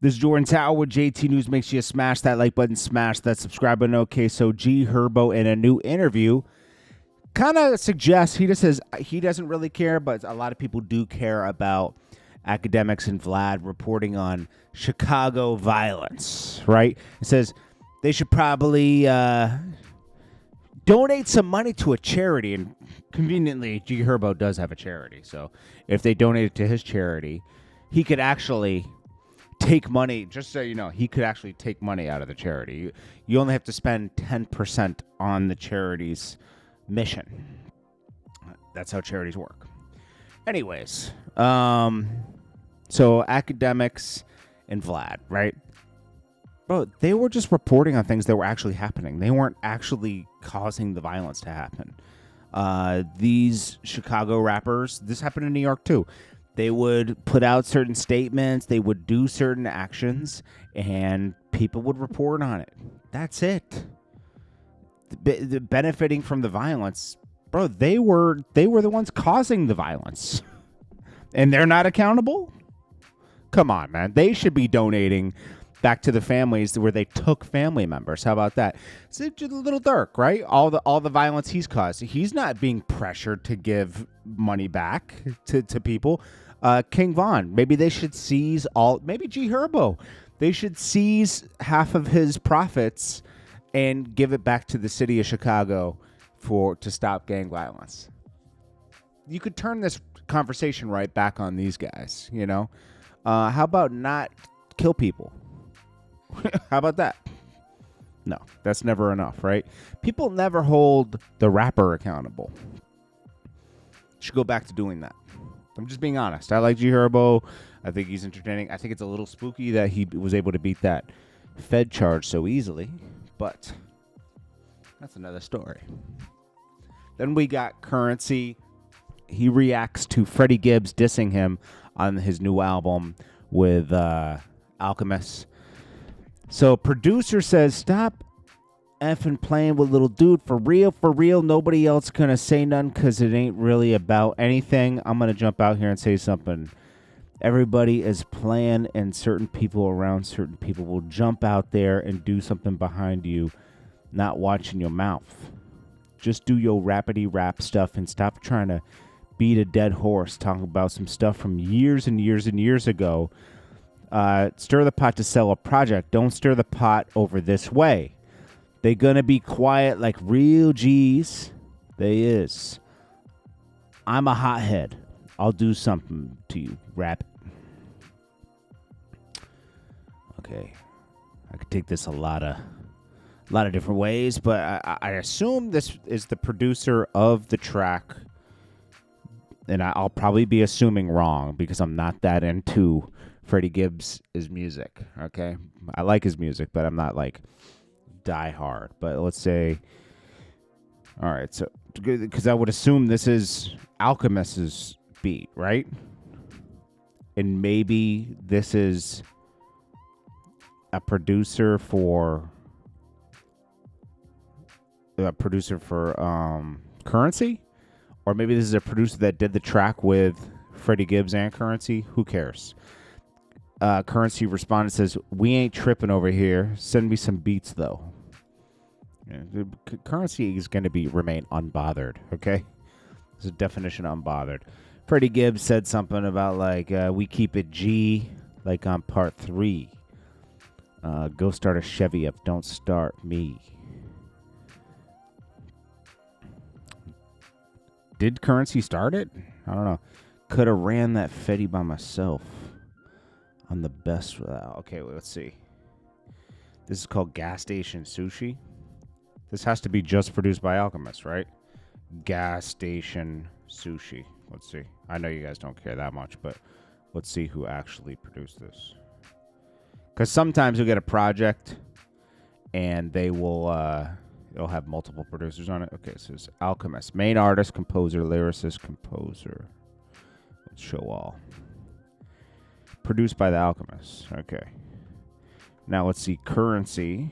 This is Jordan Tower with JT News. Make sure you smash that like button, smash that subscribe button. Okay, so Herbo in a new interview kind of suggests he just says he doesn't really care, but a lot of people do care about Akademiks and Vlad reporting on Chicago violence, right? It says they should probably donate some money to a charity, and conveniently, Herbo does have a charity, so if they donate it to his charity, he could actually take money, just so you know, he could actually take money out of the charity. You only have to spend 10% on the charity's mission. That's how charities work. Anyways, so Akademiks and Vlad, right? Bro, they were just reporting on things that were actually happening. They weren't actually causing the violence to happen. These Chicago rappers, this happened in New York too. They would put out certain statements, they would do certain actions, and people would report on it. That's it. The benefiting from the violence, bro, they were the ones causing the violence. And they're not accountable? Come on, man. They should be donating back to the families where they took family members. How about that? It's a little Dirk, right? All the violence he's caused. He's not being pressured to give money back to people. King Von, maybe they should seize all. Maybe Herbo, they should seize half of his profits and give it back to the city of Chicago to stop gang violence. You could turn this conversation right back on these guys. You know, how about not kill people? How about that? No, that's never enough, right? People never hold the rapper accountable. Should go back to doing that. I'm just being honest. I like Herbo. I think he's entertaining. I think it's a little spooky that he was able to beat that Fed charge so easily, but that's another story. Then we got Currency. He reacts to Freddie Gibbs dissing him on his new album with Alchemist. So producer says, stop effing playing with little dude. For real, nobody else gonna say nothing because it ain't really about anything. I'm gonna jump out here and say something. Everybody is playing, and certain people around certain people will jump out there and do something behind you, not watching your mouth. Just do your rapidy rap stuff and stop trying to beat a dead horse, talking about some stuff from years and years and years ago. Stir the pot to sell a project. Don't stir the pot over this way. They gonna be quiet like real G's. They is. I'm a hothead. I'll do something to you. Rap it. Okay. I could take this a lot of different ways, but I assume this is the producer of the track, and I'll probably be assuming wrong because I'm not that into Freddie Gibbs' music. Okay, I like his music, but I'm not like die hard. But let's say, all right, so because I would assume this is Alchemist's beat, right? And maybe this is a producer for Currency, or maybe this is a producer that did the track with Freddie Gibbs and Currency. Who cares? Currency responded, says, we ain't tripping over here. Send me some beats, though. Yeah, Currency is going to remain unbothered, okay? There's a definition of unbothered. Freddie Gibbs said something about, like, we keep it G, like on part 3. Go start a Chevy up, don't start me. Did Currency start it? I don't know. Could have ran that Fetty by myself. On the best. Okay, let's see. This is called Gas Station Sushi. This has to be just produced by Alchemist, right? Gas Station Sushi. Let's see. I know you guys don't care that much, but let's see who actually produced this. Because sometimes you'll get a project and they will it'll have multiple producers on it. Okay, so it's Alchemist. Main artist, composer, lyricist, composer. Let's show all. Produced by the Alchemist. Okay. Now let's see. Currency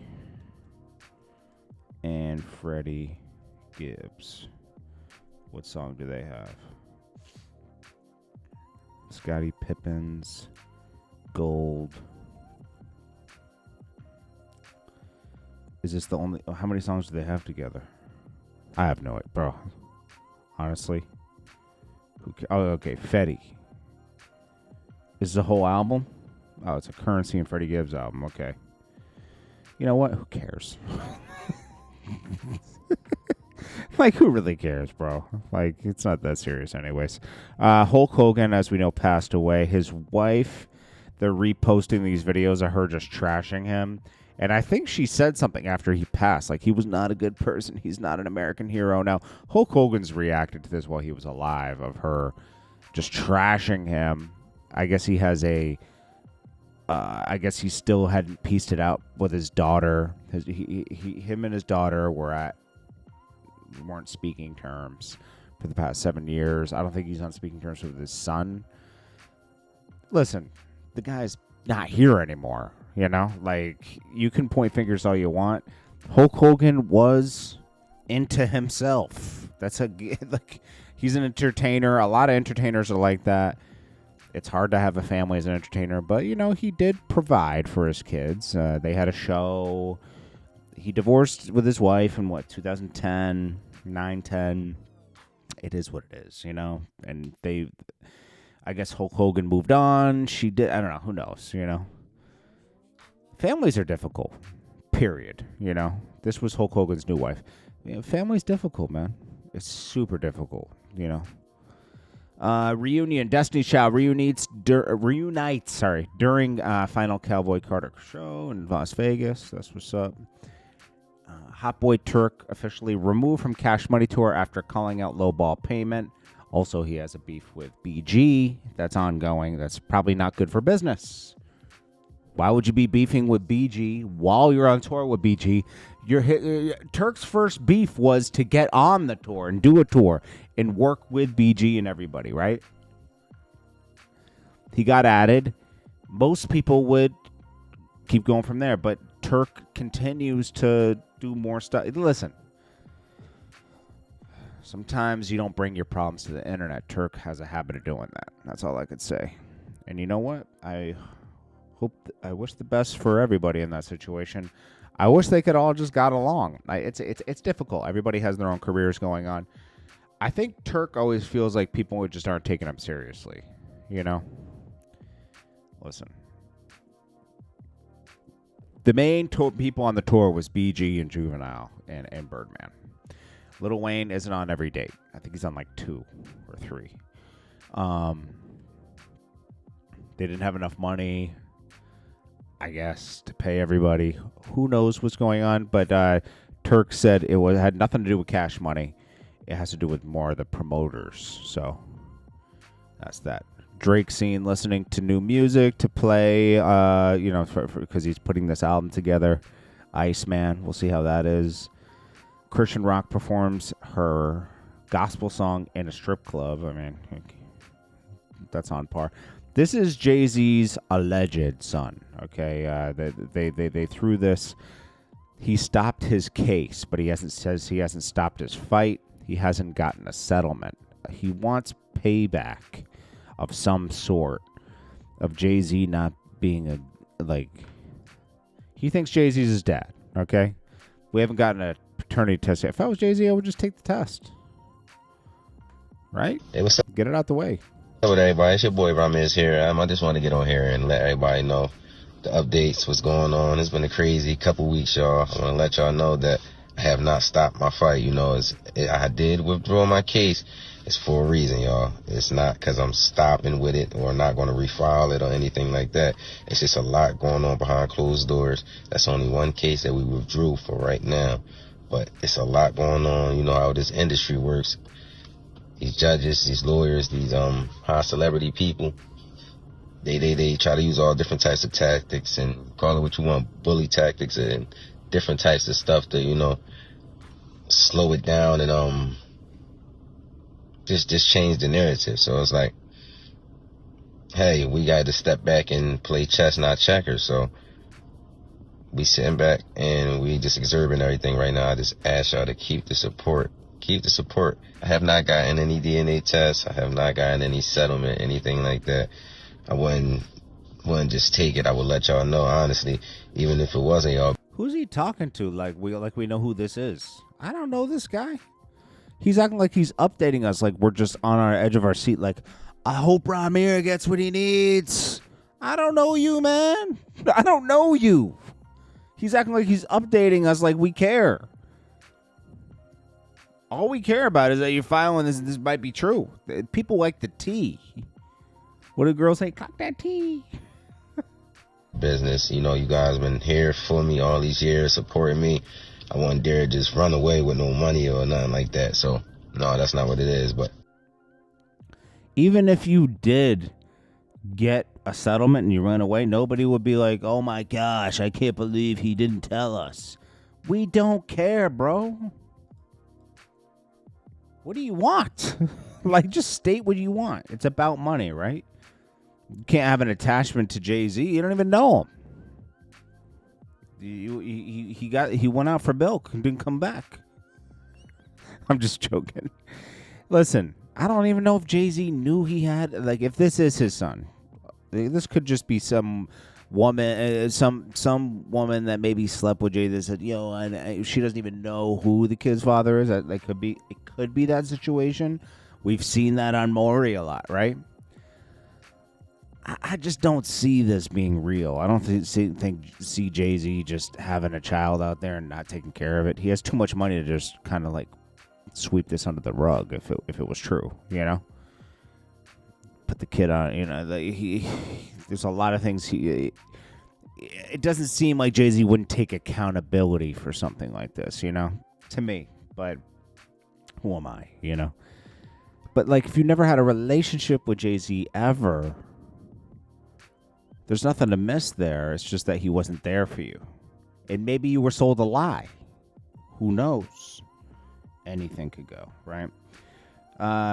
and Freddie Gibbs. What song do they have? Scottie Pippen's Gold. Is this the only... How many songs do they have together? I have no idea, bro. Honestly. Oh, okay. Freddie. Is the whole album? Oh, it's a Currency and Freddie Gibbs album. Okay. You know what? Who cares? Like, who really cares, bro? Like, it's not that serious anyways. Hulk Hogan, as we know, passed away. His wife, they're reposting these videos of her just trashing him. And I think she said something after he passed. Like, he was not a good person. He's not an American hero. Now, Hulk Hogan's reacted to this while he was alive, of her just trashing him. I guess he has I guess he still hadn't pieced it out with his daughter. Him and his daughter weren't speaking terms for the past 7 years. I don't think he's on speaking terms with his son. Listen, the guy's not here anymore. You know, like, you can point fingers all you want. Hulk Hogan was into himself. Like, he's an entertainer. A lot of entertainers are like that. It's hard to have a family as an entertainer, but, you know, he did provide for his kids. They had a show. He divorced with his wife in, 2010, 9-10. It is what it is, you know? And I guess Hulk Hogan moved on. She did. I don't know. Who knows, you know? Families are difficult, period, you know? This was Hulk Hogan's new wife. You know, family's difficult, man. It's super difficult, you know? Reunion. Destiny Child reunites during final Cowboy Carter show in Las Vegas. That's what's up. Hot Boy Turk officially removed from Cash Money Tour after calling out lowball payment. Also, he has a beef with BG that's ongoing. That's probably not good for business. Why would you be beefing with BG while you're on tour with BG? Turk's first beef was to get on the tour and do a tour and work with BG and everybody, right? He got added. Most people would keep going from there, but Turk continues to do more stuff. Listen, sometimes you don't bring your problems to the internet. Turk has a habit of doing that. That's all I could say. And you know what? I wish the best for everybody in that situation. I wish they could all just got along. It's difficult. Everybody has their own careers going on. I think Turk always feels like people just aren't taking him seriously. You know? Listen. The main people on the tour was BG and Juvenile and Birdman. Lil Wayne isn't on every date. I think he's on like 2 or 3. They didn't have enough money, I guess, to pay everybody. Who knows what's going on? But Turk said it had nothing to do with Cash Money. It has to do with more of the promoters. So that's that. Drake seen listening to new music to play, because he's putting this album together. Iceman, we'll see how that is. Christian Rock performs her gospel song in a strip club. I mean, that's on par. This is Jay-Z's alleged son, okay? They threw this. He stopped his case, but he hasn't stopped his fight. He hasn't gotten a settlement. He wants payback of some sort of Jay-Z not being he thinks Jay-Z's his dad, okay? We haven't gotten a paternity test yet. If I was Jay-Z, I would just take the test. Right? Hey, what's up? Get it out the way. What's up, everybody? It's your boy Rymir here. I just want to get on here and let everybody know the updates, what's going on. It's been a crazy couple weeks, y'all. I want to let y'all know that I have not stopped my fight. You know, I did withdraw my case. It's for a reason, y'all. It's not because I'm stopping with it or not going to refile it or anything like that. It's just a lot going on behind closed doors. That's only one case that we withdrew for right now. But it's a lot going on. You know how this industry works. These judges, these lawyers, these high celebrity people, they try to use all different types of tactics and call it what you want, bully tactics and different types of stuff to, you know, slow it down and just change the narrative. So it's like, hey, we got to step back and play chess, not checkers. So we sitting back and we just observing everything right now. I just ask y'all to keep the support. Keep the support. I have not gotten any DNA tests. I have not gotten any settlement, anything like that. I wouldn't just take it. I would let y'all know, honestly, even if it wasn't y'all Who's he talking to? Like we know who this is. I don't know this guy. He's acting like he's updating us, like we're just on our edge of our seat. Like, I hope Rymir gets what he needs. I don't know you, man. I don't know you. He's acting like he's updating us like we care. All we care about is that you're filing this. This might be true. People like the tea. What do girls say? Cock that tea. Business, you know, you guys been here for me all these years, supporting me. I wouldn't dare just run away with no money or nothing like that. So, no, that's not what it is. But even if you did get a settlement and you ran away, nobody would be like, oh my gosh, I can't believe he didn't tell us. We don't care, bro. What do you want? Like, just state what you want. It's about money, right? You can't have an attachment to Jay-Z. You don't even know him. He went out for milk and didn't come back. I'm just joking. Listen, I don't even know if Jay-Z knew he had, like, if this is his son. This could just be some woman, some woman that maybe slept with Jay that said, yo, and she doesn't even know who the kid's father is. It could be that situation. We've seen that on Maury a lot, right? I just don't see this being real. I don't see Jay-Z just having a child out there and not taking care of it. He has too much money to just kind of like sweep this under the rug if it was true, you know? Put the kid on, you know, there's a lot of things it doesn't seem like Jay-Z wouldn't take accountability for something like this, you know, to me. But who am I, you know? But like, if you never had a relationship with Jay-Z ever, there's nothing to miss there. It's just that he wasn't there for you. And maybe you were sold a lie. Who knows? Anything could go, right?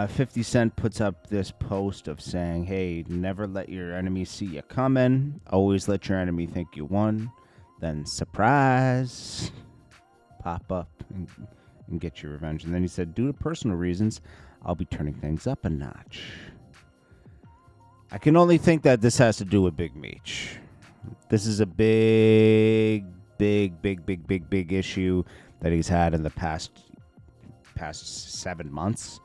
50 Cent puts up this post of saying, hey, never let your enemy see you coming. Always let your enemy think you won. Then surprise, pop up and get your revenge. And then he said, due to personal reasons, I'll be turning things up a notch. I can only think that this has to do with Big Meech. This is a big issue that he's had in the past 7 months,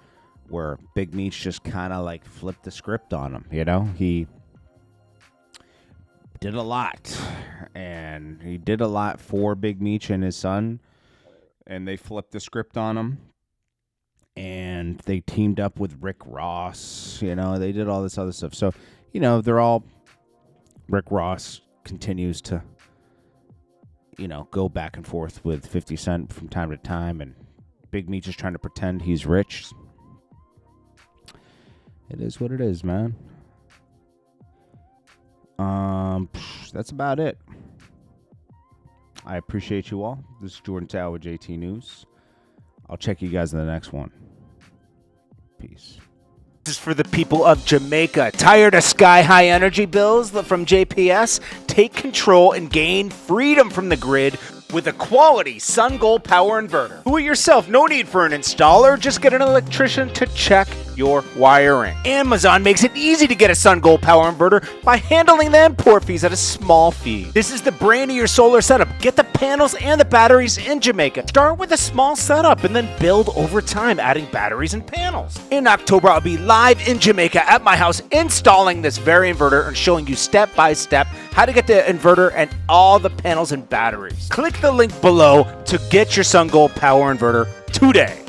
where Big Meech just kind of like flipped the script on him. You know, he did a lot, and he did a lot for Big Meech and his son, and they flipped the script on him. And they teamed up with Rick Ross, you know, they did all this other stuff. So, you know, Rick Ross continues to, you know, go back and forth with 50 Cent from time to time. And Big Meech is trying to pretend he's rich. It is what it is, man. That's about it. I appreciate you all. This is Jordan Tower with JT News. I'll check you guys in the next one. Peace. This is for the people of Jamaica. Tired of sky-high energy bills from JPS? Take control and gain freedom from the grid with a quality Sun Gold power inverter. Do it yourself. No need for an installer. Just get an electrician to check your wiring. Amazon makes it easy to get a Sun Gold power inverter by handling the import fees at a small fee. This is the brain of your solar setup. Get the panels and the batteries in Jamaica. Start with a small setup and then build over time, adding batteries and panels. In October, I'll be live in Jamaica at my house installing this very inverter and showing you step by step how to get the inverter and all the panels and batteries. Click the link below to get your Sun Gold power inverter today.